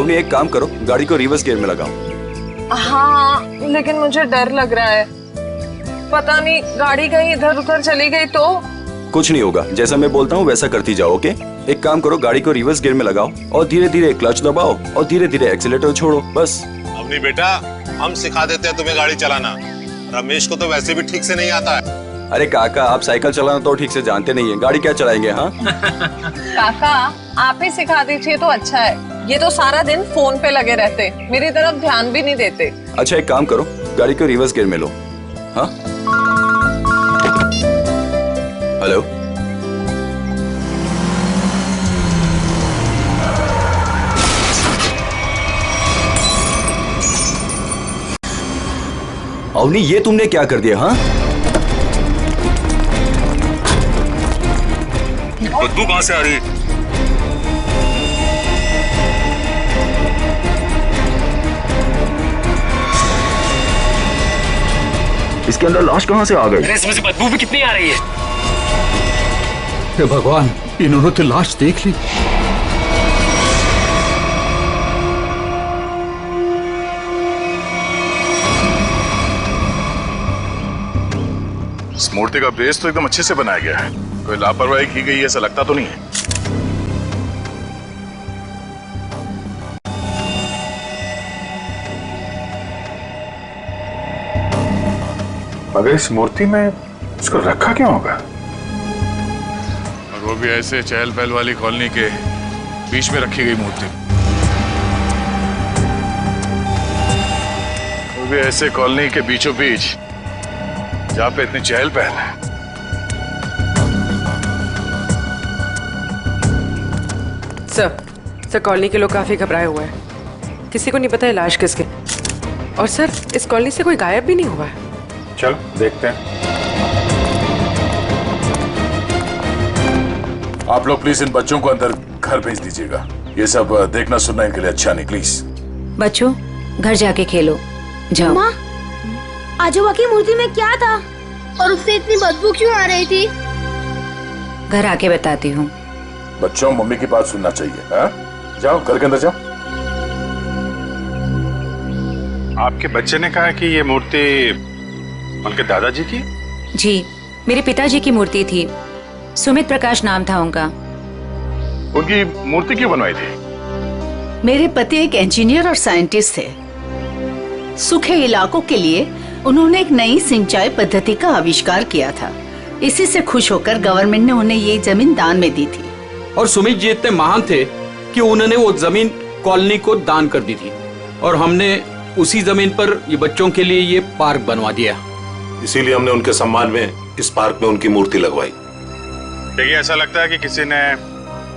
अवनी एक काम करो, गाड़ी को रिवर्स गियर में लगाओ। हाँ, लेकिन मुझे डर लग रहा है, पता नहीं गाड़ी कहीं इधर उधर चली गई तो। कुछ नहीं होगा, जैसा मैं बोलता हूँ वैसा करती जाओ। ओके, एक काम करो, गाड़ी को रिवर्स गियर में लगाओ और धीरे धीरे क्लच दबाओ और धीरे धीरे एक्सीलेटर छोड़ो, बस। अवनी बेटा, हम सिखा देते हैं तुम्हें गाड़ी चलाना। रमेश को तो वैसे भी ठीक से नहीं आता है। अरे काका, आप साइकिल चलाना तो ठीक से जानते नहीं है, गाड़ी क्या चलाएंगे? हाँ काका, आप ही सिखा दीजिए तो अच्छा है। ये तो सारा दिन फोन पे लगे रहते, मेरी तरफ ध्यान भी नहीं देते। अच्छा, एक काम करो, गाड़ी को रिवर्स गियर में लो। हाँ, हेलो, अवनी, ये तुमने क्या कर दिया? हाँ, बदबू कहां से आ रही है? इसके अंदर लाश कहाँ से आ गई? इसमें से बदबू भी कितनी आ रही है? हे भगवान, इन्होंने तो लाश देख ली। इस मूर्ति का बेस तो एकदम अच्छे से बनाया गया है, कोई लापरवाही की गई ऐसा लगता तो नहीं है। मगर इस मूर्ति में इसको रखा क्यों होगा? और वो भी ऐसे चहल पहल वाली कॉलोनी के बीच में रखी गई मूर्ति, वो भी ऐसे कॉलोनी के बीचों बीच जहाँ पे इतनी चहल पहल है। सर कॉलोनी के लोग काफी घबराए हुए हैं, किसी को नहीं पता है लाश किसके। और सर, इस कॉलोनी से कोई गायब भी नहीं हुआ है। चलो देखते हैं। आप लोग प्लीज इन बच्चों को अंदर घर भेज दीजिएगा, ये सब देखना सुनना इनके लिए अच्छा नहीं। प्लीज बच्चों, घर जाके खेलो, जाओ। माँ, आजोबा की मूर्ति में क्या था और उससे इतनी बदबू क्यों आ रही थी? घर आके बताती हूँ। बच्चों, मम्मी की बात सुनना चाहिए। हाँ, जाओ घर के अंदर जाओ। आपके बच्चे ने कहा कि ये मूर्ति उनके दादाजी की? जी, मेरे पिताजी की मूर्ति थी, सुमित प्रकाश नाम था उनका। उनकी मूर्ति क्यों बनवाई थी? मेरे पति एक इंजीनियर और साइंटिस्ट थे। सूखे इलाकों के लिए उन्होंने एक नई सिंचाई पद्धति का आविष्कार किया था। इसी से खुश होकर गवर्नमेंट ने उन्हें ये जमीन दान में दी थी। और सुमित जी इतने महान थे कि उन्होंने वो जमीन कॉलोनी को दान कर दी थी, और हमने उसी जमीन पर ये बच्चों के लिए ये पार्क बनवा दिया। इसीलिए हमने उनके सम्मान में इस पार्क में उनकी मूर्ति लगवाई। देखिए, ऐसा लगता है कि किसी ने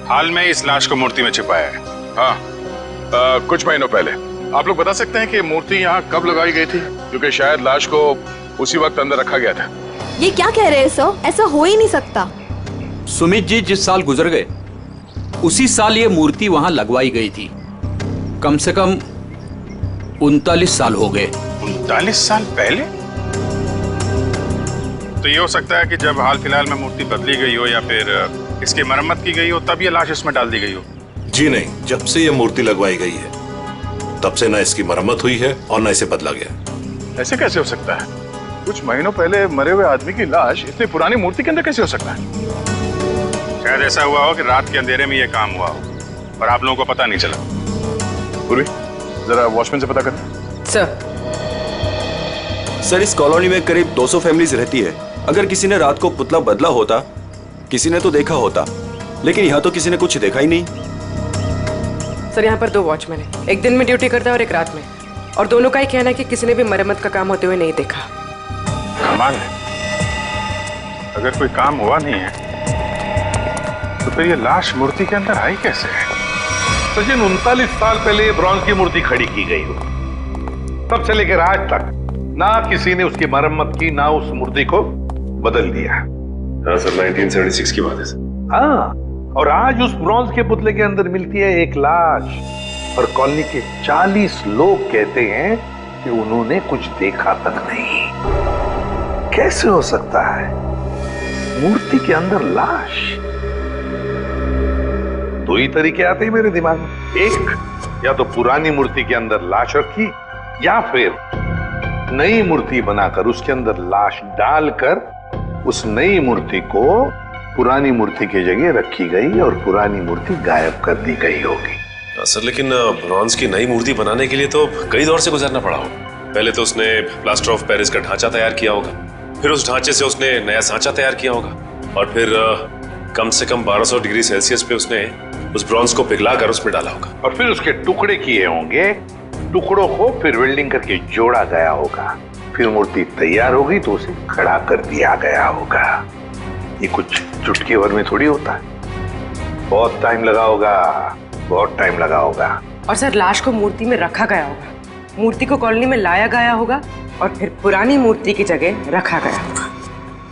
हाल में इस लाश को मूर्ति में छिपाया है। हाँ, कुछ महीनों पहले। आप लोग बता सकते हैं कि मूर्ति यहाँ कब लगाई गई थी? क्योंकि शायद लाश को उसी वक्त अंदर रखा गया था। ये क्या कह रहे हैं सर? ऐसा हो ही नहीं सकता। सुमित जी जिस साल गुजर गए उसी साल ये मूर्ति वहां लगवाई गई थी। कम से कम 39 साल हो गए। 39 साल पहले? तो ये हो सकता है कि जब हाल फिलहाल में मूर्ति बदली गई हो या फिर इसकी मरम्मत की गई हो, तब ये लाश इसमें डाल दी गई हो। जी नहीं, जब से ये मूर्ति लगवाई गई है तब से ना इसकी मरम्मत हुई है और ना इसे बदला गया। ऐसे कैसे हो सकता है? कुछ महीनों पहले मरे हुए आदमी की लाश इतनी पुरानी मूर्ति के अंदर कैसे हो सकता है? शायद ऐसा हुआ हो कि रात के अंधेरे में ये काम हुआ हो और आप लोगों को पता नहीं चला। पूर्वी, जरा वॉचमैन से पता कर। सर, इस कॉलोनी में करीब 200 फैमिलीज रहती है। अगर किसी ने रात को पुतला बदला होता, किसी ने तो देखा होता, लेकिन यहाँ तो किसी ने कुछ देखा ही नहीं। सर, यहाँ पर 2 वॉचमैन हैं, एक दिन में ड्यूटी करता है और एक रात में, और दोनों का ही कहना है कि किसी ने भी मरम्मत का काम होते हुए नहीं देखा। कमाल है, अगर कोई काम हुआ नहीं है तो फिर ये लाश मूर्ति के अंदर आई कैसे है? सचिन, 39 साल पहले ये ब्रॉन्ज की मूर्ति खड़ी की गई हो, तब से लेकर आज तक ना किसी ने उसकी मरम्मत की, ना उस मूर्ति को बदल दिया। हाँ सर, 1976 की बात है सर। हाँ, और आज उस ब्रॉन्ज के पुतले के अंदर मिलती है एक लाश, और कॉलोनी के 40 लोग कहते हैं कि उन्होंने कुछ देखा तक नहीं। कैसे हो सकता है? मूर्ति के अंदर लाश? 2 ही तरीके आते हैं मेरे दिमाग में। एक, या तो पुरानी मूर्ति के अंदर लाश रखी या फिर नई मूर्ति बनाकर उसके अंदर लाश डालकर उस नई मूर्ति को पुरानी मूर्ति की जगह रखी गई और पुरानी मूर्ति गायब कर दी गई होगी। सर लेकिन ब्रॉन्ज की नई मूर्ति बनाने के लिए तो कई दौर से गुजरना पड़ा होगा। पहले तो उसने प्लास्टर ऑफ पेरिस का ढांचा तैयार किया होगा, फिर उस ढांचे से उसने नया सांचा तैयार किया होगा, और फिर कम से कम 1200 डिग्री सेल्सियस पे उसने उस ब्रॉन्ज को पिघला कर उसमें डाला होगा, और फिर उसके टुकड़े किए होंगे। टुकड़ों को फिर वेल्डिंग करके जोड़ा गया होगा, फिर मूर्ति तैयार होगी तो उसे खड़ा कर दिया गया होगा। ये कुछ चुटकी भर में थोड़ी होता है, बहुत टाइम लगा होगा, बहुत टाइम लगा होगा। और सर लाश को मूर्ति में रखा गया होगा, मूर्ति को कॉलोनी में लाया गया होगा और फिर पुरानी मूर्ति की जगह रखा गया होगा।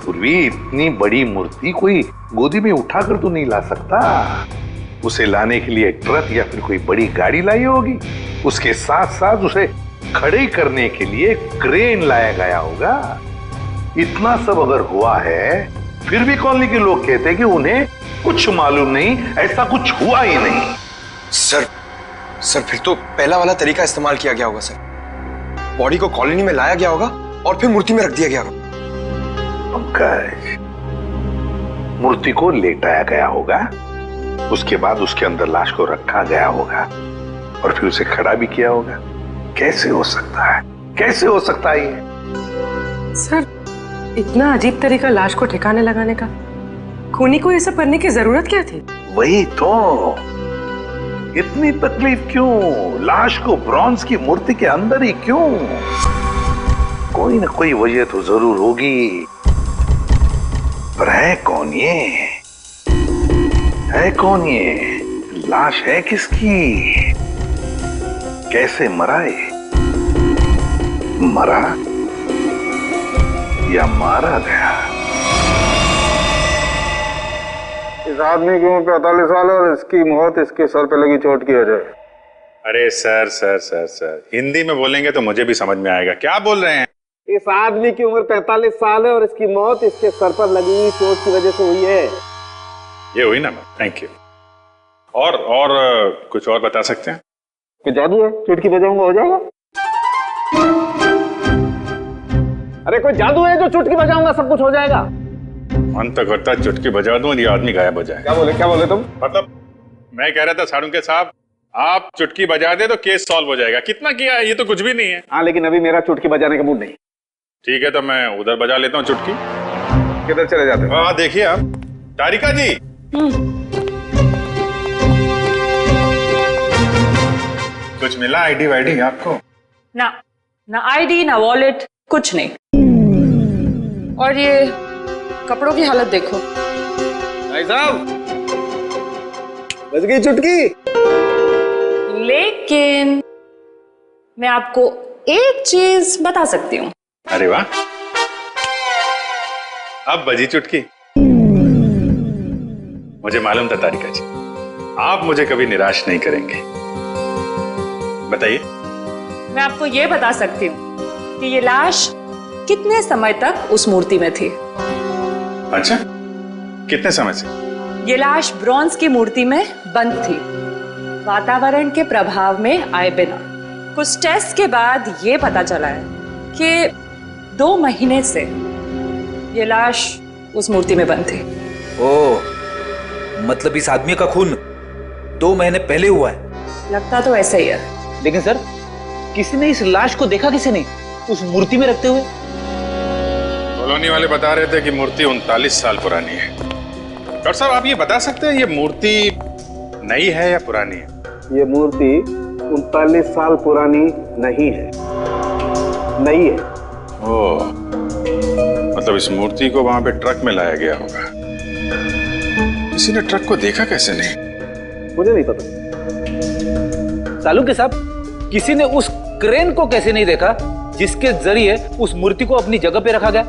पूर्वी, इतनी बड़ी मूर्ति कोई गोदी में उठाकर तो नहीं ला सकता। उसे लाने के लिए एक ट्रक या फिर कोई बड़ी गाड़ी लाई होगी। उसके साथ साथ उसे खड़े करने के लिए क्रेन लाया गया होगा। इतना सब अगर हुआ है फिर भी कॉलोनी के लोग कहते हैं कि उन्हें कुछ मालूम नहीं, ऐसा कुछ हुआ ही नहीं। सर फिर तो पहला वाला तरीका इस्तेमाल किया गया होगा सर। बॉडी को कॉलोनी में लाया गया होगा और फिर मूर्ति में रख दिया गया होगा। पंकज, मूर्ति को लेटाया गया होगा, उसके बाद उसके अंदर लाश को रखा गया होगा और फिर उसे खड़ा भी किया होगा। कैसे हो सकता है, कैसे हो सकता है ये? सर इतना अजीब तरीका लाश को ठिकाने लगाने का, खूनी को ये सब करने की जरूरत क्या थी? वही तो, इतनी तकलीफ क्यों? लाश को ब्रॉन्ज की मूर्ति के अंदर ही क्यों? कोई ना कोई वजह तो जरूर होगी, पर है कौन ये? है कौन ये? लाश है किसकी? कैसे मरा ये? मरा या मारा गया? इस आदमी की उम्र 45 साल है और इसकी मौत इसके सर पे लगी चोट की वजह। अरे sir sir sir sir Hindi में बोलेंगे तो मुझे भी समझ में आएगा। क्या बोल रहे हैं? इस आदमी की उम्र 45 साल है और इसकी मौत इसके सर पर लगी चोट की वजह से हुई है। ये हुई ना? Thank you. और कुछ और बता सकते हैं? कि जादू है, चुटकी बजाऊंगा हो जाएगा। अरे कोई जादू है जो चुटकी बजाऊंगा सब कुछ हो जाएगा। मन तो करता है चुटकी बजा दूं और ये आदमी गायब हो जाए। क्या बोले तुम? मतलब मैं कह रहा था साड़ुंके साहब, आप चुटकी बजा दे तो केस सॉल्व हो जाएगा। कितना किया है, ये तो कुछ भी नहीं है। हाँ लेकिन अभी मेरा चुटकी बजाने का मूड नहीं। ठीक है तो मैं उधर बजा लेता हूँ चुटकी। किधर चले जाते हो? हाँ देखिए आप, तारिका जी। कुछ मिला आईडी वाईडी आपको? ना आईडी ना वॉलेट, कुछ नहीं। और ये कपड़ों की हालत देखो। भाई साहब बज गई चुटकी। लेकिन मैं आपको एक चीज बता सकती हूँ। अरे वाह, अब बजी चुटकी। मुझे मालूम था तारिका जी, आप मुझे कभी निराश नहीं करेंगे। बताइए। मैं आपको ये बता सकती हूँ कि ये लाश कितने समय तक उस मूर्ति में थी। अच्छा, कितने समय से? ये लाश ब्रॉन्ज की मूर्ति में बंद थी, वातावरण के प्रभाव में आए बिना। कुछ टेस्ट के बाद ये पता चला है कि 2 महीने से ये लाश उस मूर्ति में बंद थी। ओह, मतलब इस आदमी का खून 2 महीने पहले हुआ है। लगता तो ऐसा ही है। लेकिन सर, किसी ने इस लाश को देखा किसी ने उस मूर्ति में रखते हुए? कॉलोनी वाले बता रहे थे कि मूर्ति 39 साल पुरानी है। डॉक्टर साहब आप ये बता सकते हैं ये मूर्ति नई है या पुरानी है? ये मूर्ति 39 साल पुरानी नहीं है, नई है। ओह, मतलब इस मूर्ति को वहां पे ट्रक में लाया गया होगा। किसी ने ट्रक को देखा कैसे नहीं? मुझे नहीं पता। सालुंके साहब, किसी ने उस क्रेन को कैसे नहीं देखा जिसके जरिए उस मूर्ति को अपनी जगह पे रखा गया?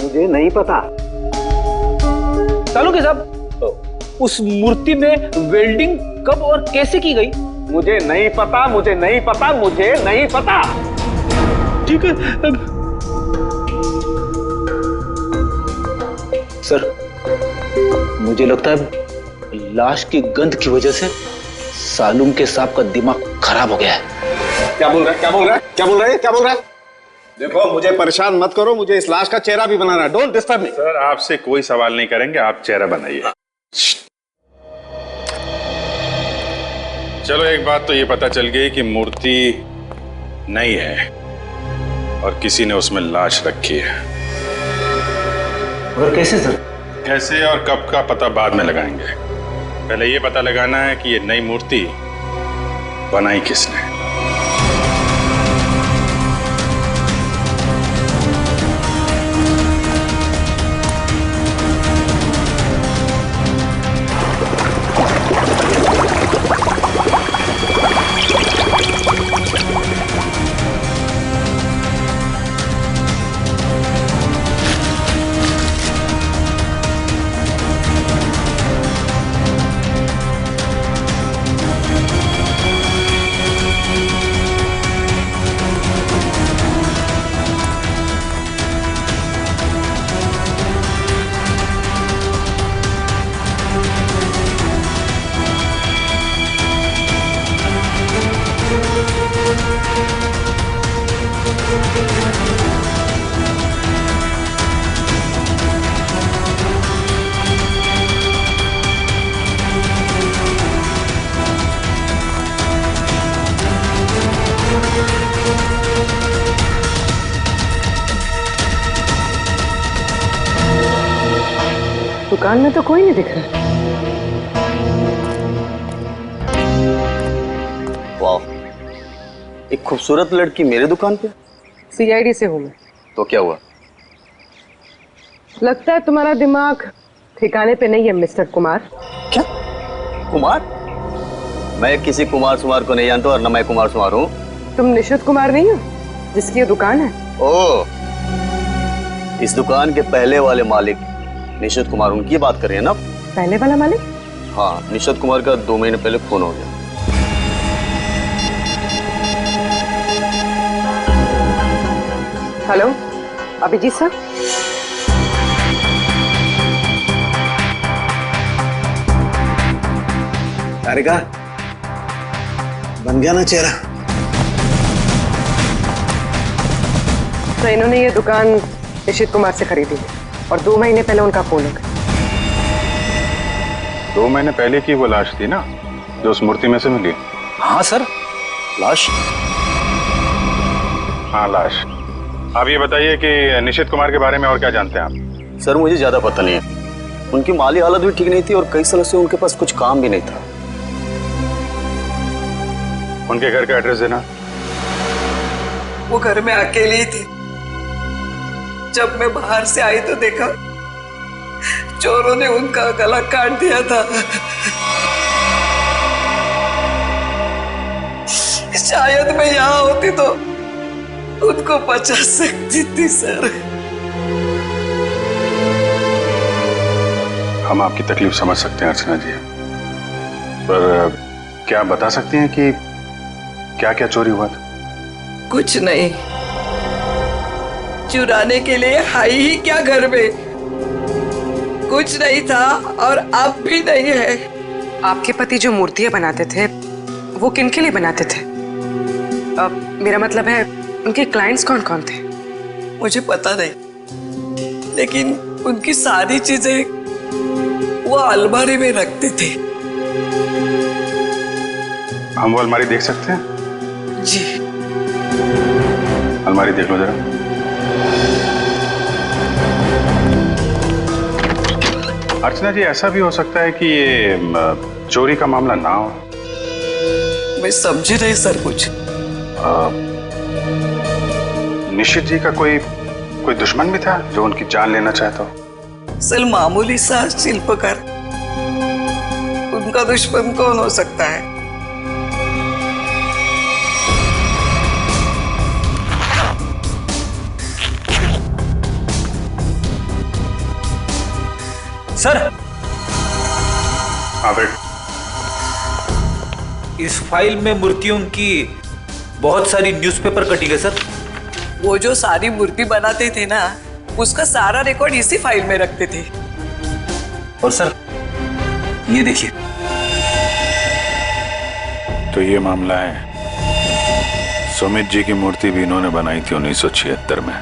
मुझे नहीं पता। सालुंके साहब, उस मूर्ति में वेल्डिंग कब और कैसे की गई? मुझे नहीं पता, मुझे नहीं पता, मुझे नहीं पता। ठीक है सर, मुझे लगता है लाश की गंध की वजह से सालुंके साहब का दिमाग खराब हो गया है। क्या बोल रहा है, क्या बोल रहा है, क्या बोल रहा है, क्या बोल रहा है? देखो मुझे परेशान मत करो, मुझे इस लाश का चेहरा भी बनाना है। Don't disturb me. सर आपसे कोई सवाल नहीं करेंगे, आप चेहरा बनाइए। चलो एक बात तो ये पता चल गई कि मूर्ति नहीं है और किसी ने उसमें लाश रखी है। मगर कैसे सर? कैसे और कब का पता बाद में लगाएंगे, पहले ये पता लगाना है कि ये नई मूर्ति बनाई किसने। दुकान में तो कोई नहीं दिख रहा। वाह, एक खूबसूरत लड़की मेरे दुकान पे। सीआईडी से हूँ मैं। तो क्या हुआ? लगता है तुम्हारा दिमाग ठिकाने पे नहीं है मिस्टर कुमार। क्या? कुमार? मैं किसी कुमार सुमार को नहीं जानता और न मैं कुमार सुमार हूँ। तुम निशित कुमार नहीं हो जिसकी ये दुकान है? ओह, इस दुकान के पहले वाले मालिक निशित कुमार, उनकी बात कर रहे हैं ना? पहले वाला मालिक? हाँ, निशित कुमार का 2 महीने पहले खून हो गया। Hello, Abhijit sir. तारिका, बन गया ना चेहरा? तो इन्होंने ये दुकान निशित कुमार से खरीदी है और 2 महीने पहले उनका खून हो गया। 2 महीने पहले की वो लाश थी ना जो उस मूर्ति में से मिली? हाँ सर। लाश? हाँ लाश। आप ये बताइए कि निशित कुमार के बारे में और क्या जानते हैं आप? सर मुझे ज्यादा पता नहीं है। उनकी माली हालत भी ठीक नहीं थी और कई सालों से उनके पास कुछ काम भी नहीं था। उनके घर का एड्रेस देना। वो घर में अकेली थी। जब मैं बाहर से आई तो देखा चोरों ने उनका गला काट दिया था। शायद मैं यहाँ होती तो उनको बचा सकती थी सर। हम आपकी तकलीफ समझ सकते हैं अर्चना जी, पर क्या आप बता सकती हैं कि क्या क्या चोरी हुआ था? कुछ नहीं, चुराने के लिए आई ही क्या घर में? कुछ नहीं था और अब भी नहीं है। आपके पति जो मूर्तियां बनाते थे वो किनके लिए बनाते थे? मेरा मतलब है उनके क्लाइंट्स कौन कौन थे? मुझे पता नहीं, लेकिन उनकी सारी चीजें वो अलमारी में रखते थे। हम वो अलमारी देख सकते हैं? जी। अलमारी देख लो जरा। अर्चना जी, ऐसा भी हो सकता है कि ये चोरी का मामला ना हो। मैं समझी नहीं सर कुछ। निशित जी का कोई दुश्मन भी था जो उनकी जान लेना चाहता हो? सर मामूली सा शिल्पकार, उनका दुश्मन कौन हो सकता है? सर, हाँ बेट। इस फाइल में मूर्तियों की बहुत सारी न्यूज़पेपर कटिंग है सर। वो जो सारी मूर्ति बनाते थे ना, उसका सारा रिकॉर्ड इसी फाइल में रखते थे। और सर ये देखिए। तो ये मामला है। सुमित जी की मूर्ति भी इन्होंने बनाई थी 1976 में।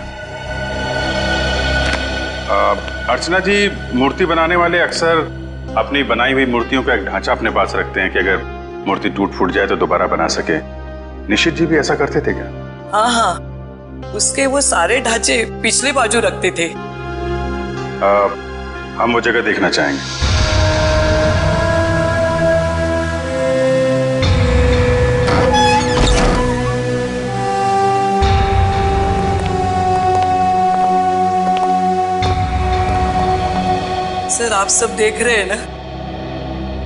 अर्चना जी, मूर्ति बनाने वाले अक्सर अपनी बनाई हुई मूर्तियों का एक ढांचा अपने पास रखते हैं कि अगर मूर्ति टूट फूट जाए तो दोबारा बना सके। निशित जी भी ऐसा करते थे क्या? हाँ हाँ, उसके वो सारे ढांचे पिछले बाजू रखते थे। हम वो जगह देखना चाहेंगे। सर, आप सब देख रहे हैं ना,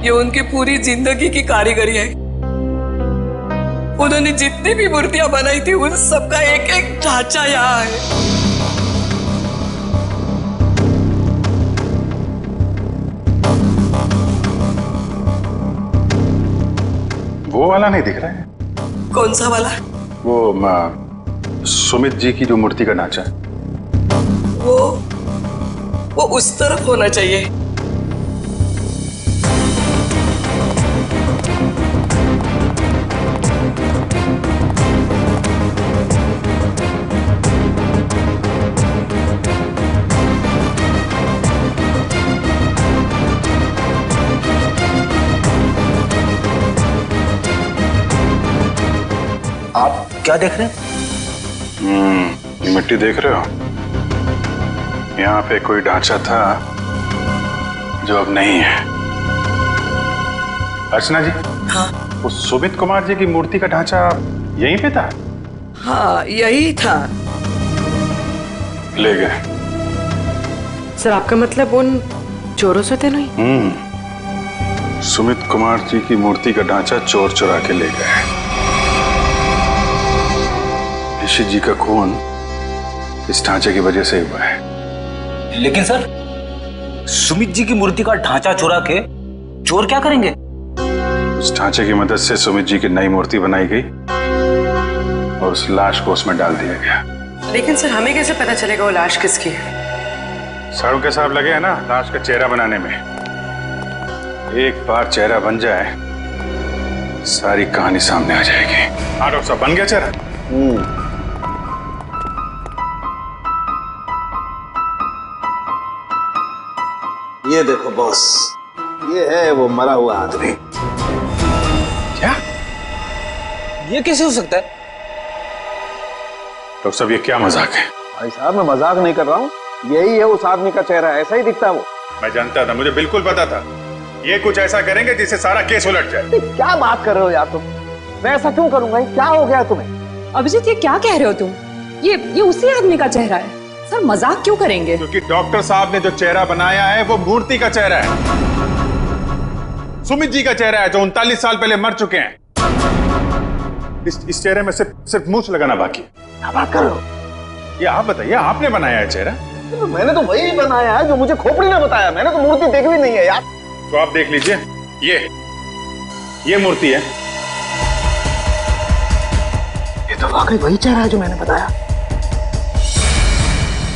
ये उनकी पूरी जिंदगी की कारीगरी है। उन्होंने जितनी भी मूर्तियां बनाई थी उन सबका एक एक ढांचा यहाँ है। वो वाला नहीं दिख रहा है? कौन सा वाला? वो सुमित जी की जो मूर्ति का ढांचा है, वो उस तरफ होना चाहिए। आप क्या देख रहे हैं? ये मिट्टी देख रहे हो? यहाँ पे कोई ढांचा था जो अब नहीं है। अर्चना जी, हाँ, वो सुमित कुमार जी की मूर्ति का ढांचा यहीं पे था? हाँ, यही था। ले गए। सर, आपका मतलब उन चोरों से थे नहीं? सुमित कुमार जी की मूर्ति का ढांचा चोर चुरा के ले गए। निशित जी का खून इस ढांचे की वजह से हुआ है। लेकिन सर, सुमित जी की मूर्ति का ढांचा चुरा के चोर क्या करेंगे? उस ढांचे की मदद से सुमित जी की नई मूर्ति बनाई गई और उस लाश को उसमें डाल दिया गया। लेकिन सर, हमें कैसे पता चलेगा वो लाश किसकी है? साड़ू के साहब लगे हैं ना लाश का चेहरा बनाने में। एक बार चेहरा बन जाए, सारी कहानी सामने आ जाएगी। हाँ डॉक्टर साहब, बन गया चेहरा? ये देखो बॉस, ये है वो मरा हुआ आदमी। क्या? ये कैसे हो सकता है? डॉक्टर साहब, ये क्या मजाक है? भाई साहब, मैं मजाक नहीं कर रहा हूँ, यही है उस आदमी का चेहरा, ऐसा ही दिखता है वो। मैं जानता था, मुझे बिल्कुल पता था ये कुछ ऐसा करेंगे जिससे सारा केस उलट जाए। क्या बात कर रहे हो यार तुम? मैं ऐसा क्यों करूंगा? क्या हो गया तुम्हें? अभिजीत, ये क्या कह रहे हो तुम? ये उसी आदमी का चेहरा है। सर, मजाक क्यों करेंगे? क्योंकि डॉक्टर साहब ने जो चेहरा बनाया है वो मूर्ति का चेहरा है। सुमित जी का चेहरा है जो 39 साल पहले मर चुके हैं। इस चेहरे में सिर्फ मूंछ लगाना बाकी है। क्या बात कर रहे हो? ये आप बताइए, आपने बनाया है चेहरा? मैंने तो वही बनाया है जो मुझे खोपड़ी ने बताया। मैंने तो मूर्ति देखी भी नहीं है यार। तो आप देख लीजिए, ये मूर्ति है। ये तो वाकई वही चेहरा है जो मैंने बताया।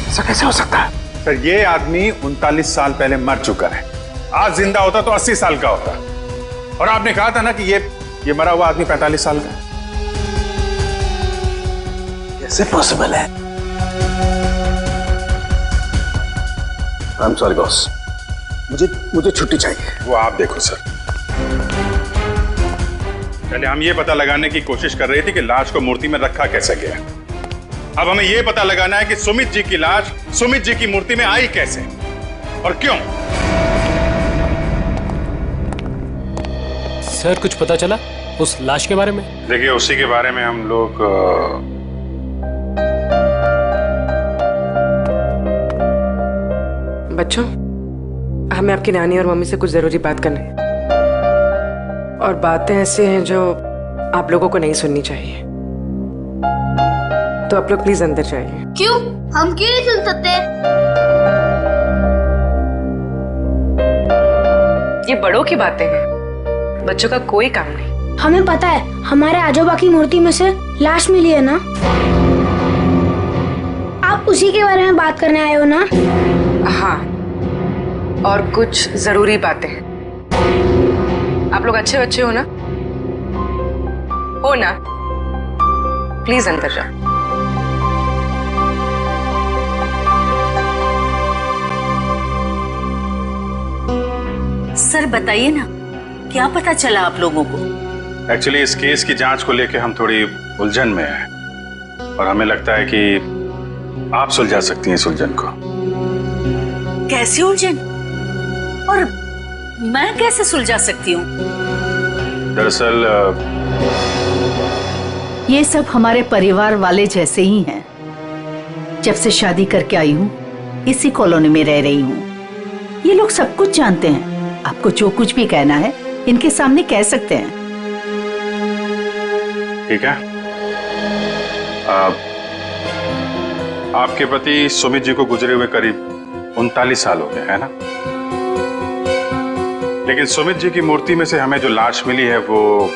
ऐसा कैसे हो सकता है? सर, ये आदमी 39 साल पहले मर चुका है। आज जिंदा होता तो 80 साल का होता। और आपने कहा था ना कि ये मरा हुआ आदमी 45 साल का है। कैसे पॉसिबल है? आई एम सॉरी बॉस, मुझे छुट्टी चाहिए। वो आप देखो सर। पहले हम ये पता लगाने की कोशिश कर रहे थे कि लाश को मूर्ति में रखा कैसे गया। अब हमें यह पता लगाना है कि सुमित जी की लाश सुमित जी की मूर्ति में आई कैसे और क्यों। सर, कुछ पता चला उस लाश के बारे में? देखिए, उसी के बारे में हम लोग बच्चों, हमें आपकी नानी और मम्मी से कुछ जरूरी बात करनी है। और बातें ऐसी हैं जो आप लोगों को नहीं सुननी चाहिए। तो आप लोग प्लीज अंदर जाइए। क्यों? हम क्यों नहीं सुन सकते? ये बड़ों की बातें हैं, बच्चों का कोई काम नहीं। हमें पता है, हमारे आजोबा की मूर्ति में से लाश मिली है ना। आप उसी के बारे में बात करने आए हो ना? हाँ, और कुछ जरूरी बातें हैं। आप लोग अच्छे बच्चे हो ना? प्लीज अंदर जाओ। सर बताइए ना, क्या पता चला आप लोगों को? एक्चुअली इस केस की जांच को लेकर हम थोड़ी उलझन में हैं और हमें लगता है कि आप सुलझा सकती हैं इस उलझन को। कैसी उलझन? और मैं कैसे सुलझा सकती हूँ? दरअसल ये सब हमारे परिवार वाले जैसे ही हैं। जब से शादी करके आई हूँ इसी कॉलोनी में रह रही हूँ। ये लोग सब कुछ जानते हैं। आपको जो कुछ भी कहना है इनके सामने कह सकते हैं। ठीक है। आपके पति सुमित जी को गुजरे हुए करीब 39 साल हो गए, है ना? लेकिन सुमित जी की मूर्ति में से हमें जो लाश मिली है वो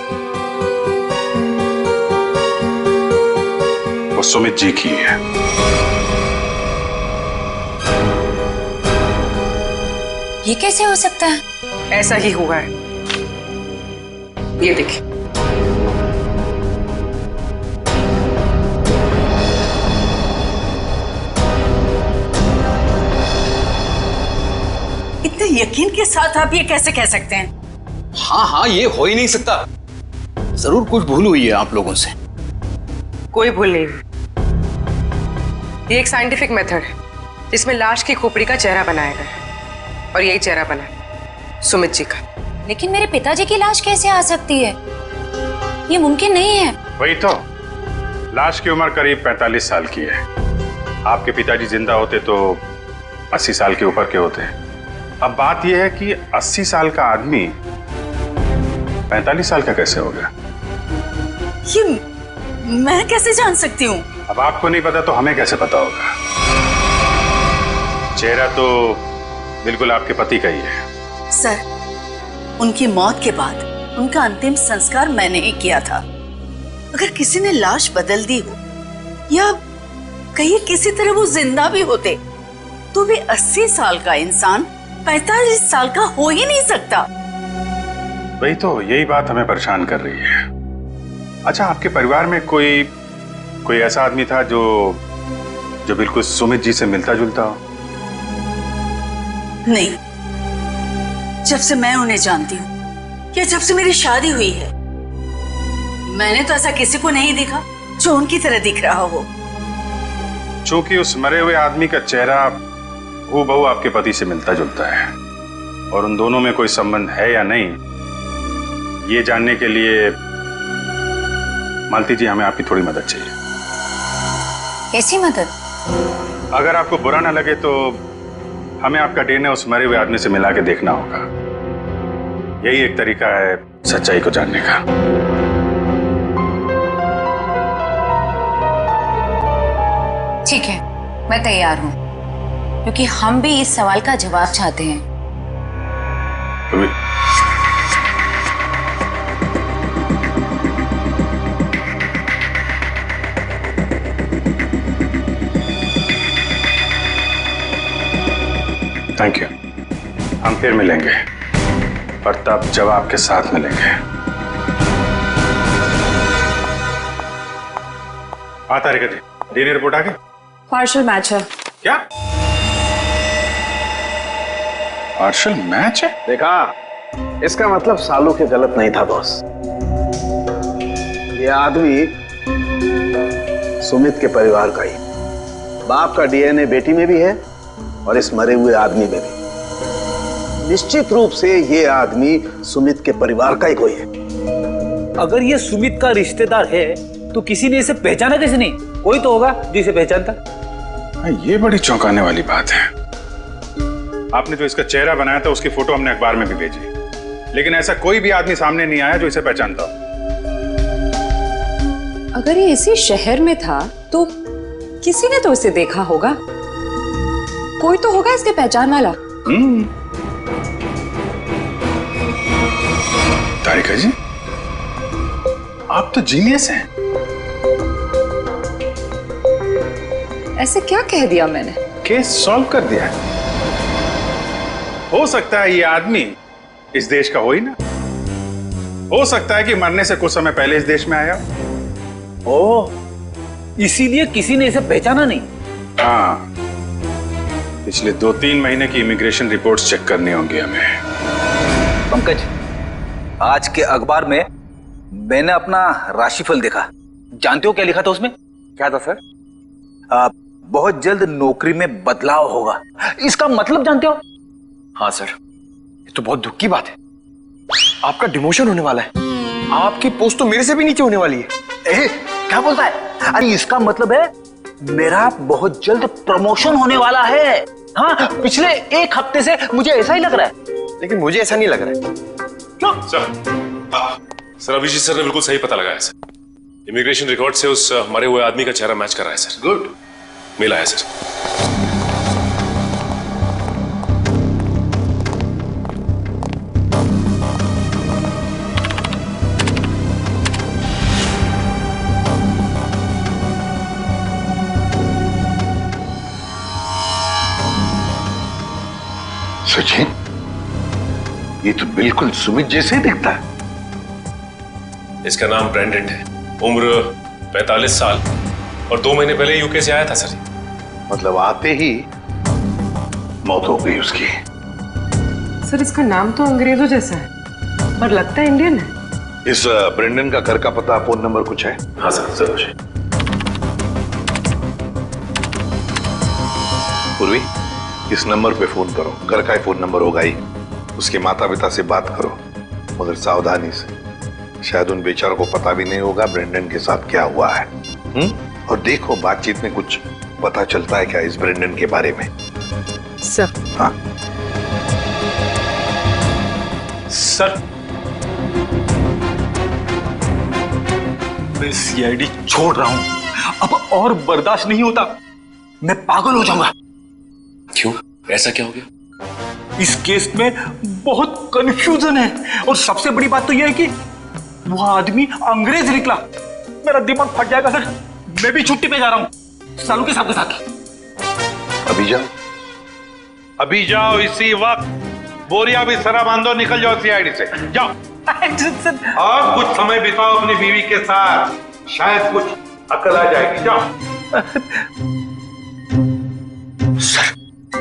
सुमित जी की है। ये कैसे हो सकता है? ऐसा ही हुआ है। ये देखिए। इतने यकीन के साथ आप ये कैसे कह सकते हैं? हाँ, ये हो ही नहीं सकता। जरूर कुछ भूल हुई है आप लोगों से। कोई भूल नहीं हुई। ये एक साइंटिफिक मेथड है जिसमें लाश की खोपड़ी का चेहरा बनाया गया है और यही चेहरा बना है सुमित जी का। लेकिन मेरे पिताजी की लाश कैसे आ सकती है? ये मुमकिन नहीं है। वही तो, लाश की उम्र करीब 45 साल की है। आपके पिताजी जिंदा होते तो 80 साल के ऊपर के होते। अब बात यह है कि 80 साल का आदमी 45 साल का कैसे हो गया? ये मैं कैसे जान सकती हूँ? अब आपको नहीं पता तो हमें कैसे पता होगा? चेहरा तो बिल्कुल आपके पति का ही है। सर, उनकी मौत के बाद उनका अंतिम संस्कार मैंने ही किया था। अगर किसी ने लाश बदल दी हो या कहीं किसी तरह वो जिंदा भी होते तो भी 80 साल का इंसान 45 साल का हो ही नहीं सकता। वही तो, यही बात हमें परेशान कर रही है। अच्छा, आपके परिवार में कोई ऐसा आदमी था जो बिल्कुल सुमित जी से मिलता जुलता हो? नहीं, जब से मैं उन्हें जानती हूँ या जब से मेरी शादी हुई है मैंने तो ऐसा किसी को नहीं देखा जो उनकी तरह दिख रहा हो। चूंकि उस मरे हुए आदमी का चेहरा हूबहू आपके पति से मिलता जुलता है और उन दोनों में कोई संबंध है या नहीं, ये जानने के लिए मालती जी हमें आपकी थोड़ी मदद चाहिए। कैसी मदद? अगर आपको बुरा ना लगे तो हमें आपका डीएनए उस मरे हुए आदमी से मिला के देखना होगा। यही एक तरीका है सच्चाई को जानने का। ठीक है, मैं तैयार हूँ, क्योंकि हम भी इस सवाल का जवाब चाहते हैं। Thank you. हम फिर मिलेंगे और तब जवाब के साथ मिलेंगे। तारिका जी, डीएनए रिपोर्ट आ गई? पार्शियल मैच है। क्या पार्शियल मैच है? देखा, इसका मतलब सालू के गलत नहीं था बॉस। ये आदमी सुमित के परिवार का ही। बाप का डीएनए बेटी में भी है और इस मरे हुए आदमी में भी। निश्चित रूप से ये आदमी सुमित के परिवार का ही कोई है। अगर ये सुमित का रिश्तेदार है तो किसी ने इसे पहचाना कैसे नहीं? कोई तो होगा जो इसे पहचानता। ये बड़ी चौंकाने वाली बात है। आपने जो इसका चेहरा बनाया था उसकी फोटो हमने अखबार में भी भेजी, लेकिन ऐसा कोई भी आदमी सामने नहीं आया जो इसे पहचानता हो। अगर ये इसी शहर में था तो किसी ने तो इसे देखा होगा। कोई तो होगा इसके पहचान वाला। तारिका जी, आप तो जीनियस हैं। ऐसे क्या कह दिया मैंने? केस सॉल्व कर दिया। हो सकता है ये आदमी इस देश का हो ही ना। हो सकता है कि मरने से कुछ समय पहले इस देश में आया। ओह, इसीलिए किसी ने इसे पहचाना नहीं। हाँ, पिछले 2-3 महीने की इमिग्रेशन रिपोर्ट्स चेक करनी होंगी हमें। पंकज, आज के अखबार में मैंने अपना राशिफल देखा। जानते हो क्या लिखा था उसमें? क्या था सर? बहुत जल्द नौकरी में बदलाव होगा। इसका मतलब जानते हो? हाँ सर, ये तो बहुत दुख की बात है। आपका डिमोशन होने वाला है। आपकी पोस्ट तो मेरे से भी नीचे होने वाली है। क्या बोलता है? अरे इसका मतलब है मेरा बहुत जल्द प्रमोशन होने वाला है। हाँ, पिछले 1 हफ्ते से मुझे ऐसा ही लग रहा है। लेकिन मुझे ऐसा नहीं लग रहा है। क्यों? सर अभिजीत सर ने बिल्कुल सही पता लगाया सर। इमिग्रेशन रिकॉर्ड से उस मरे हुए आदमी का चेहरा मैच कर रहा है सर। गुड, मिला है सर। सचिन, ये तो बिल्कुल सुमित जैसे ही दिखता है। इसका नाम ब्रेंडन है, उम्र 45 साल और 2 महीने पहले यूके से आया था सर। मतलब आते ही मौत हो गई उसकी। सर इसका नाम तो अंग्रेजों जैसा है पर लगता है इंडियन है। इस ब्रेंडन का घर का पता, फोन नंबर कुछ है? हाँ सर जरूर। पूर्वी, इस नंबर पे फोन करो। घर का ही फोन नंबर होगा ही। उसके माता पिता से बात करो, मगर सावधानी से। शायद उन बेचारों को पता भी नहीं होगा ब्रेंडन के साथ क्या हुआ है। और देखो बातचीत में कुछ पता चलता है क्या इस ब्रेंडन के बारे में। सर। हाँ सर, मैं सीआईडी छोड़ रहा हूं। अब और बर्दाश्त नहीं होता। मैं पागल हो जाऊंगा। क्यों? ऐसा क्या हो गया? इस केस में बहुत कंफ्यूजन है और सबसे बड़ी बात तो यह है कि वो आदमी अंग्रेज निकला। मेरा दिमाग फट जाएगा सर। मैं भी छुट्टी पे जा रहा हूं सालू के साथ। अभी जाओ, अभी जाओ इसी वक्त। बोरिया भी सरा बांधो, निकल जाओ सीआईडी से। जाओ और कुछ समय बिताओ अपनी बीवी के साथ, शायद कुछ अकल आ जाएगी। जाओ। सर,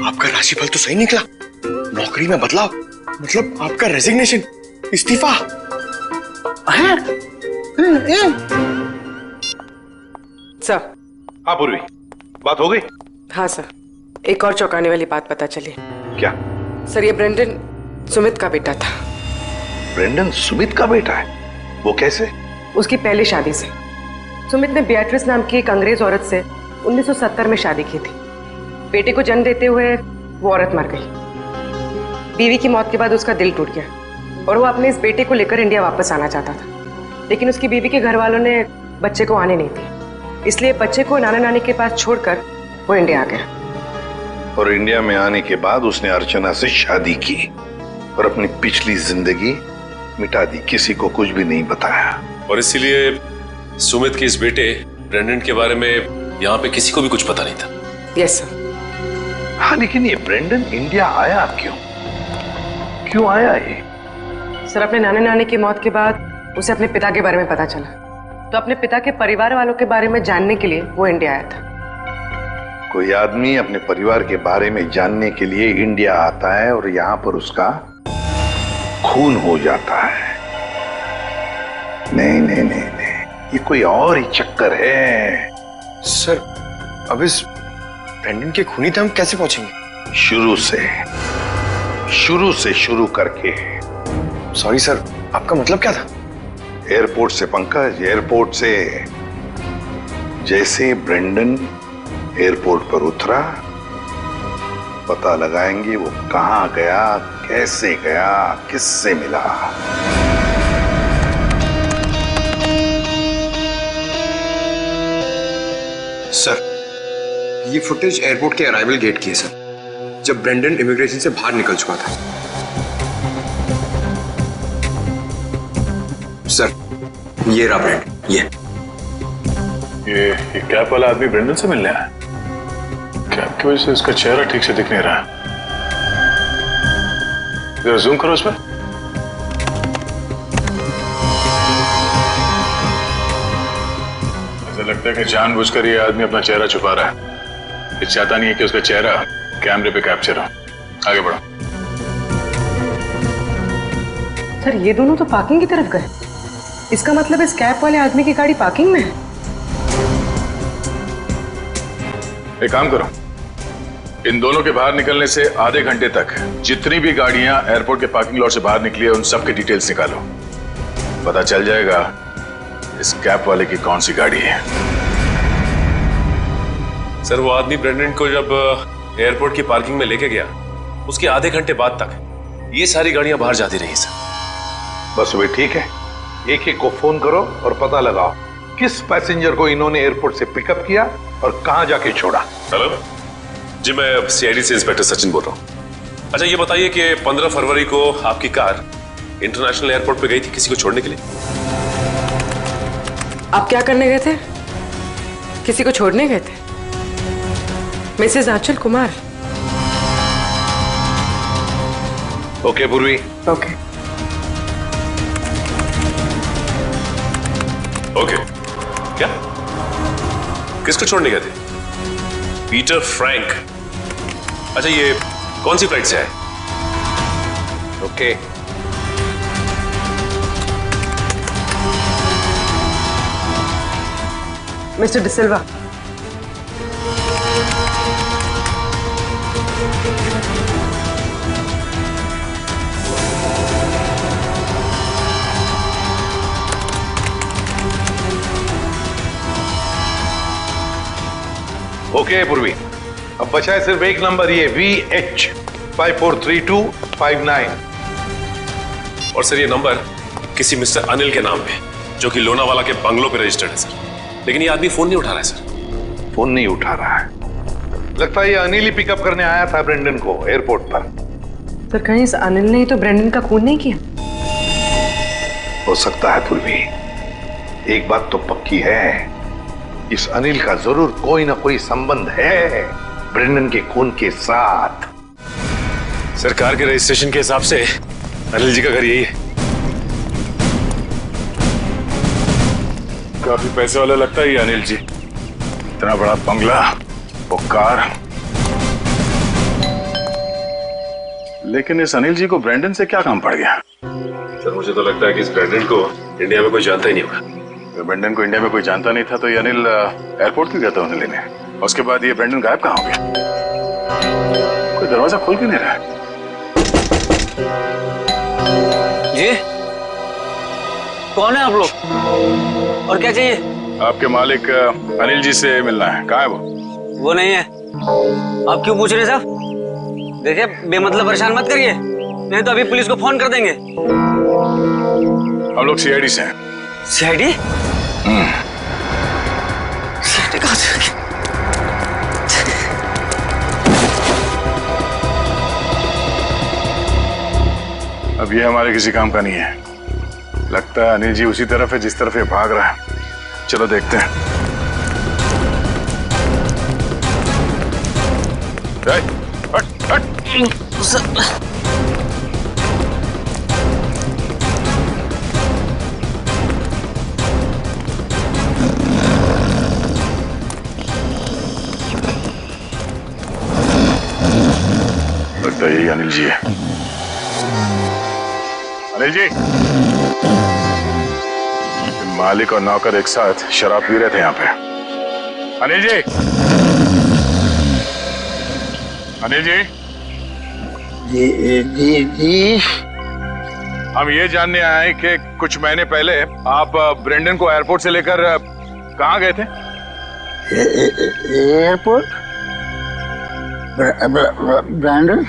आपका राशिफल तो सही निकला। नौकरी में बदलाव मतलब आपका रेजिग्नेशन, इस्तीफा। सर। हाँ पूर्वी, बात हो गई? हाँ सर, एक और चौंकाने वाली बात पता चली। क्या? सर ये ब्रेंडन सुमित का बेटा था। ब्रेंडन सुमित का बेटा है? वो कैसे? उसकी पहली शादी से। सुमित ने बियाट्रिस नाम की एक अंग्रेज औरत से 1970 में शादी की थी। बेटे को जन्म देते हुए वो औरत मर गई। बीवी की मौत के बाद उसका दिल टूट गया और वो अपने इस बेटे को लेकर इंडिया वापस आना चाहता था। लेकिन उसकी बीवी के घर वालों ने बच्चे को आने नहीं दिया, इसलिए बच्चे को नाना नानी के पास छोड़कर वो इंडिया आ गया। और इंडिया में आने के बाद उसने अर्चना से शादी की और अपनी पिछली जिंदगी मिटा दी, किसी को कुछ भी नहीं बताया। और इसीलिए सुमित के इस बेटे ब्रेंडन के बारे में यहाँ पे किसी को भी कुछ पता नहीं था। Yes sir. हाँ, लेकिन ये ब्रेंडन इंडिया आया क्यों? क्यों आया ये? सर अपने नाना नानी की मौत के बाद उसे अपने पिता के बारे में पता चला, तो अपने पिता के परिवार वालों के बारे में जानने के लिए वो इंडिया आया था। कोई आदमी अपने परिवार के बारे में जानने के लिए इंडिया आता है और यहाँ पर उसका खून हो जाता है। नहीं नहीं नहीं नहीं, ये कोई और ही चक्कर है। सर, अब इस ब्रेंडन के खूनी तक हम कैसे पहुंचेंगे? शुरू से शुरू करके। सॉरी सर, आपका मतलब क्या था? एयरपोर्ट से पंकज, एयरपोर्ट से। जैसे ब्रेंडन एयरपोर्ट पर उतरा, पता लगाएंगे वो कहां गया, कैसे गया, किससे मिला। सर, ये फुटेज एयरपोर्ट के अराइवल गेट की है सर, जब ब्रेंडन इमिग्रेशन से बाहर निकल चुका था। सर, ये रहा ब्रेंडन, ये कैप वाला आदमी ब्रेंडन से मिलने आया। कैप की वजह से इसका चेहरा ठीक से दिख नहीं रहा। जरा जूम करो इसमें। लगता है कि जानबूझकर ये आदमी अपना चेहरा छुपा रहा है। ये चाहता नहीं है कि उसका चेहरा कैमरे पे कैप्चर हो। आगे बढ़ो। सर ये दोनों तो पार्किंग की तरफ गए। इसका मतलब इस कैप वाले आदमी की गाड़ी पार्किंग में है। एक काम करो, इन दोनों के बाहर निकलने से आधे घंटे तक जितनी भी गाड़ियां एयरपोर्ट के पार्किंग लॉट से बाहर निकली है उन सब के डिटेल्स निकालो। पता चल जाएगा इस कैप वाले की कौन सी गाड़ी है। सर वो आदमी ब्रेंडन को जब एयरपोर्ट की पार्किंग में लेके गया उसके आधे घंटे बाद तक ये सारी गाड़ियां बाहर जाती रही सर। बस वे ठीक है, एक एक को फोन करो और पता लगाओ किस पैसेंजर को इन्होंने एयरपोर्ट से पिकअप किया और कहां जाके छोड़ा। हेलो जी, मैं सीआईडी से इंस्पेक्टर सचिन बोल रहा हूँ। अच्छा ये बताइए कि 15 फरवरी को आपकी कार इंटरनेशनल एयरपोर्ट पे गई थी किसी को छोड़ने के लिए? आप क्या करने गए थे? किसी को छोड़ने गए थे? मिसेस आंचल कुमार। ओके पूर्वी। Okay okay. क्या? किसको छोड़ने गए थे? Peter Frank. अच्छा ये कौन सी फ्लाइट से है? ओके। मिस्टर डिसिल्वा, ओके पूर्वी, अब बचा है सिर्फ एक नंबर, ये VH543259। और सर ये नंबर किसी मिस्टर अनिल के नाम पे जो कि लोनावाला के बंगलो पे रजिस्टर्ड है सर। लेकिन ये आदमी फोन नहीं उठा रहा है सर। फोन नहीं उठा रहा है? लगता है ये अनिल ही पिकअप करने आया था ब्रेंडन को एयरपोर्ट पर। सर कहीं इस अनिल ने ही तो ब्रेंडन का खून नहीं किया? हो सकता है पूर्वी, एक बात तो पक्की है, इस अनिल का जरूर कोई ना कोई संबंध है ब्रेंडन के खून के साथ। सरकार के रजिस्ट्रेशन के हिसाब से अनिल जी का घर यही है। काफी पैसे वाला लगता है ये अनिल जी। इतना बड़ा बंगला, वो कार। लेकिन इस अनिल जी को ब्रेंडन से क्या काम पड़ गया? सर मुझे तो लगता है कि इस ब्रेंडन को इंडिया में कोई जानता ही नहीं होगा। ब्रेंडन को इंडिया में कोई जानता नहीं था तो ये अनिल एयरपोर्ट क्यों गया था उन्हें लेने? उसके बाद ये ब्रेंडन गायब कहाँ हो गया? कोई दरवाजा खोल क्यों नहीं रहा है? जी कौन है आप लोग और क्या चाहिए? आपके मालिक अनिल जी से मिलना है। कहाँ है वो नहीं है। आप क्यों पूछ रहे हैं साहब? देखिए बेमतलब परेशान मत करिए, नहीं तो अभी पुलिस को फोन कर देंगे। हम लोग सीआईडी से हैं। सीआईडी? सीआईडी कहाँ से? अब ये हमारे किसी काम का नहीं है। लगता है अनिल जी उसी तरफ है जिस तरफ ये भाग रहा है। चलो देखते हैं। हट, हट। लगता है यही अनिल जी है। अनिल जी, मालिक और नौकर एक साथ शराब पी रहे थे यहाँ पे। अनिल जी, अनिल जी, जी। हम ये जानने आए कि कुछ महीने पहले आप ब्रेंडन को एयरपोर्ट से लेकर कहाँ गए थे? एयरपोर्ट? ब्रेंडन?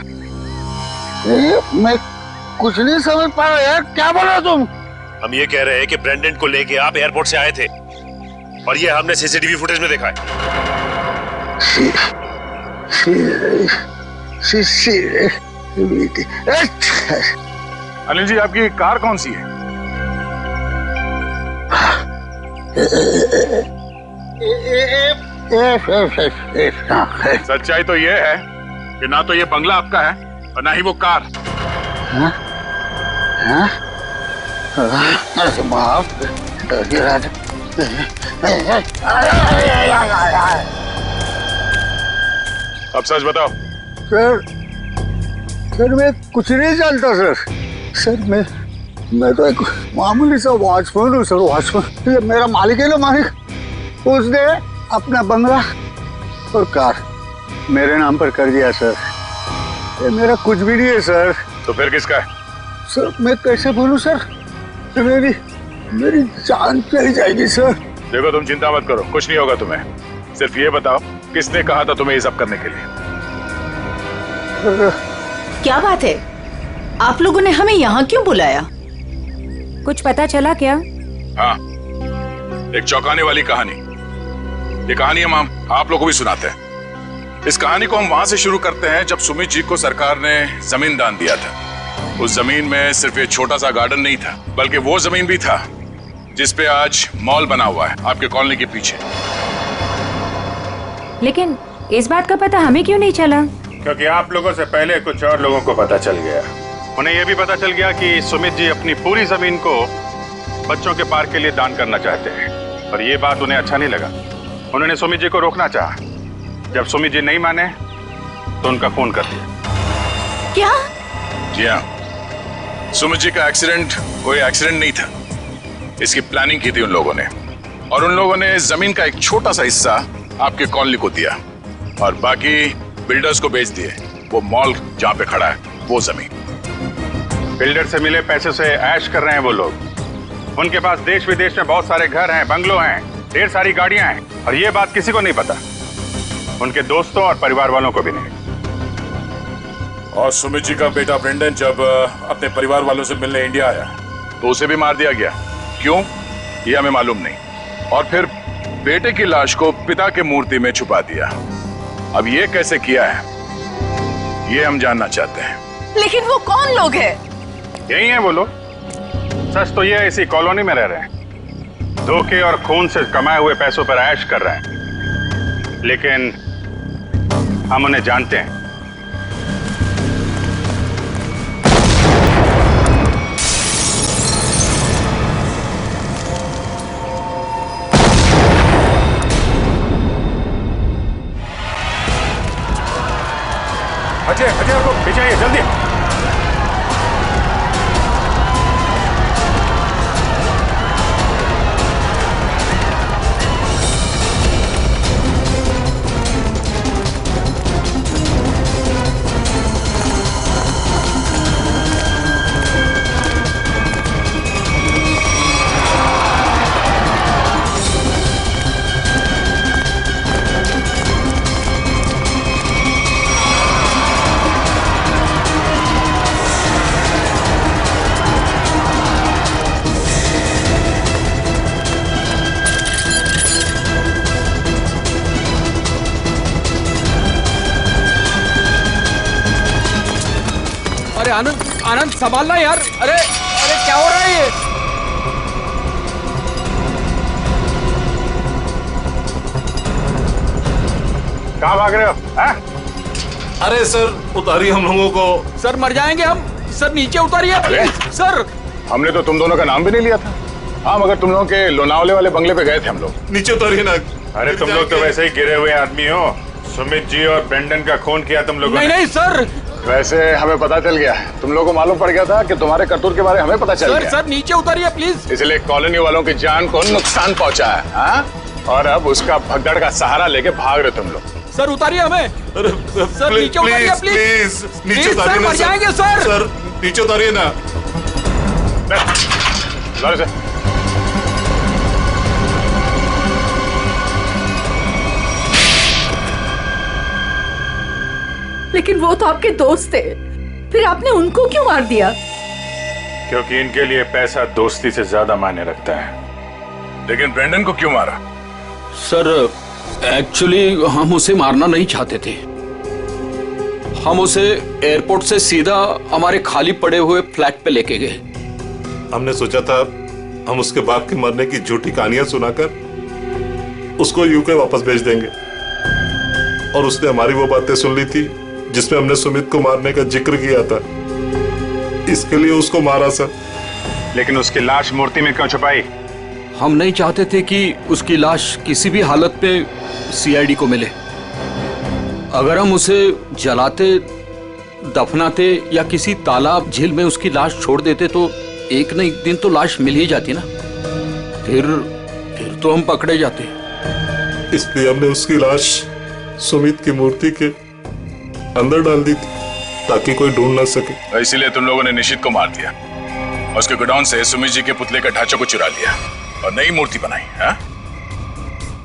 मैं कुछ नहीं समझ पा रहा यार, क्या बोल रहे हो तुम? हम ये कह रहे हैं कि ब्रेंडन को लेके आप एयरपोर्ट से आए थे और ये हमने सीसीटीवी फुटेज में देखा है। अनिल जी, आपकी कार कौन सी है? सच्चाई तो ये है कि ना तो ये बंगला आपका है और ना ही वो कार। अब सच बताओ। सर मैं कुछ नहीं जानता सर मैं तो एक मामूली सा वॉचमैन हूँ सर। वॉचमैन, ये मेरा मालिक है ना, मालिक, उसने अपना बंगला और कार मेरे नाम पर कर दिया सर। ये मेरा कुछ भी नहीं है सर। तो फिर किसका है? सर मैं कैसे बोलूं सर, मेरी जान चली जाएगी सर। देखो तुम चिंता मत करो, कुछ नहीं होगा तुम्हें। सिर्फ ये बताओ किसने कहा था तुम्हें ये सब करने के लिए? क्या बात है, आप लोगों ने हमें यहाँ क्यों बुलाया? कुछ पता चला क्या? हाँ, एक चौंकाने वाली कहानी। ये कहानी हम आप लोगों को भी सुनाते हैं। इस कहानी को हम वहां से शुरू करते हैं जब सुमित जी को सरकार ने जमीन दान दिया था। उस जमीन में सिर्फ ये छोटा सा गार्डन नहीं था, बल्कि वो जमीन भी था जिसपे आज मॉल बना हुआ है आपके कॉलोनी के पीछे। लेकिन इस बात का पता हमें क्यों नहीं चला? क्योंकि आप लोगों से पहले कुछ और लोगों को पता चल गया। उन्हें यह भी पता चल गया कि सुमित जी अपनी पूरी जमीन को बच्चों के पार्क के लिए दान करना चाहते हैं, और ये बात उन्हें अच्छा नहीं लगा। उन्होंने सुमित जी को रोकना चाहा। जब सुमित जी नहीं माने तो उनका खून कर दिया। क्या? जी हाँ, सुमित जी का एक्सीडेंट कोई एक्सीडेंट नहीं था। इसकी प्लानिंग की थी उन लोगों ने, और उन लोगों ने जमीन का एक छोटा सा हिस्सा आपके कॉलोनी को दिया और बाकी बिल्डर्स को बेच दिए। वो मॉल जहाँ पे खड़ा है वो जमीन। बिल्डर से मिले पैसे से ऐश कर रहे हैं वो लोग। उनके पास देश विदेश में बहुत सारे घर हैं, बंगलो हैं, ढेर सारी गाड़ियां हैं, और ये बात किसी को नहीं पता, उनके दोस्तों और परिवार वालों को भी नहीं। और सुमित जी का बेटा ब्रेंडन जब अपने परिवार वालों से मिलने इंडिया आया तो उसे भी मार दिया गया। क्यों, ये हमें मालूम नहीं। और फिर बेटे की लाश को पिता के मूर्ति में छुपा दिया। अब ये कैसे किया है ये हम जानना चाहते हैं। लेकिन वो कौन लोग हैं? यही है वो लोग। सच तो ये इसी कॉलोनी में रह रहे हैं, धोखे और खून से कमाए हुए पैसों पर ऐश कर रहे हैं, लेकिन हम उन्हें जानते हैं। अजय आपको पीछे आइए जल्दी। आनंद संभालना यार। अरे क्या हो रहा है ये? कहाँ भाग रहे हो? अरे सर उतारिए हम लोगों को। सर मर जाएंगे हम। सर नीचे उतारिए प्लीज। सर हमने तो तुम दोनों का नाम भी नहीं लिया था। हाँ, मगर तुम लोगों के लोनावले वाले बंगले पे गए थे हम लोग। नीचे उतारिए ना। अरे तुम लोग तो वैसे ही गिरे हुए आदमी हो। सुमित जी और ब्रेंडन का खून किया तुम लोगों ने। नहीं सर, वैसे हमें पता चल गया, तुम लोगों को मालूम पड़ गया था कि तुम्हारे करतूत के बारे में हमें पता चल गया। सर नीचे उतारिए प्लीज। इसलिए कॉलोनी वालों की जान को नुकसान पहुंचा है। हाँ? और अब उसका भगदड़ का सहारा लेके भाग रहे तुम लोग। सर उतारिए हमें। सर नीचे उतारिए प्लीज। नीचे उतारिए ना। मर जाएंगे सर। सर नीचे उतारिए ना। लेकिन वो तो आपके दोस्त थे, फिर आपने उनको क्यों मार दिया? क्योंकि इनके लिए पैसा दोस्ती से ज्यादा मायने रखता है। लेकिन ब्रेंडन को क्यों मारा? सर एक्चुअली हम उसे मारना नहीं चाहते थे। हम उसे एयरपोर्ट से सीधा हमारे खाली पड़े हुए फ्लैट पे लेके गए। हमने सोचा था हम उसके बाप के मरने की झूठी कहानियां सुनाकर उसको यूके वापस भेज देंगे, और उसने हमारी वो बातें सुन ली थी जिसमें हमने सुमित को मारने का जिक्र किया था। इसके लिए उसको मारा सर। लेकिन उसकी लाश मूर्ति में क्यों छुपाई? हम नहीं चाहते थे कि उसकी लाश किसी भी हालत में सीआईडी को मिले। अगर हम उसे जलाते, दफनाते या किसी तालाब झील में उसकी लाश छोड़ देते तो एक न एक दिन तो लाश मिल ही जाती ना। फिर तो हम पकड़े जाते। इसलिए हमने उसकी लाश सुमित की मूर्ति के अंदर डाल दी थी ताकि कोई ढूंढ ना सके। इसीलिए तुम लोगों ने निशित को मार दिया और उसके गोडाउन से सुमित जी के पुतले का ढांचा को चुरा लिया और नई मूर्ति बनाई। हाँ?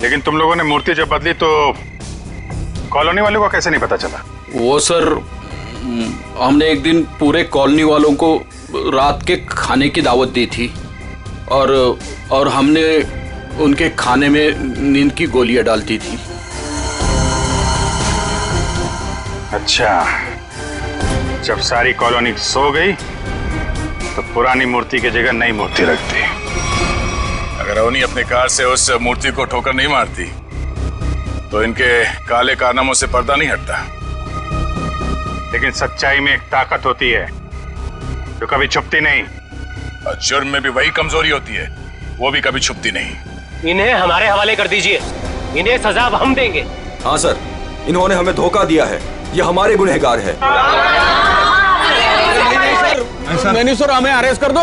लेकिन तुम लोगों ने मूर्ति जब बदली तो कॉलोनी वालों को कैसे नहीं पता चला? वो सर, हमने एक दिन पूरे कॉलोनी वालों को रात के खाने की दावत दी थी और हमने उनके खाने में नींद की गोलियां डालती थी। अच्छा, जब सारी कॉलोनी सो गई तो पुरानी मूर्ति की जगह नई मूर्ति रख दी। अगर अवनी अपने कार से उस मूर्ति को ठोकर नहीं मारती तो इनके काले कारनामों से पर्दा नहीं हटता। लेकिन सच्चाई में एक ताकत होती है जो कभी छुपती नहीं, और जुर्म में भी वही कमजोरी होती है, वो भी कभी छुपती नहीं। इन्हें हमारे हवाले कर दीजिए, इन्हें सजा हम देंगे। हाँ सर, इन्होंने हमें धोखा दिया है, ये हमारे गुनहगार है। नहीं सर, हमें अरेस्ट कर दो,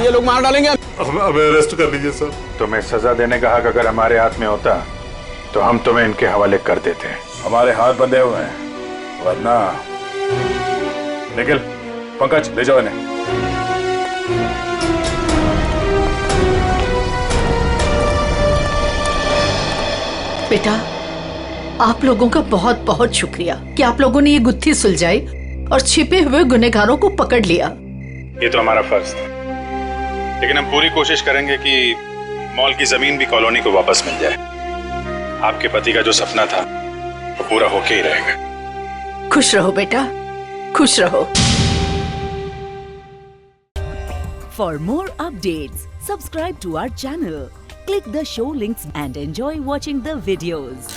ये लोग मार डालेंगे। हमें अरेस्ट कर लीजिए सर। तुम्हें सजा देने का हक अगर हमारे हाथ में होता तो हम तुम्हें इनके हवाले कर देते। हमारे हाथ बंधे हुए हैं, वरना निखिल, पंकज ले जाओ इन्हें। बेटा, आप लोगों का बहुत बहुत शुक्रिया कि आप लोगों ने ये गुत्थी सुलझाई और छिपे हुए गुनहगारों को पकड़ लिया। ये तो हमारा फर्ज था, लेकिन हम पूरी कोशिश करेंगे कि मॉल की जमीन भी कॉलोनी को वापस मिल जाए। आपके पति का जो सपना था वो पूरा होके ही रहेगा। खुश रहो बेटा, खुश रहो। For more updates, subscribe to our channel, click the show links and enjoy watching the videos.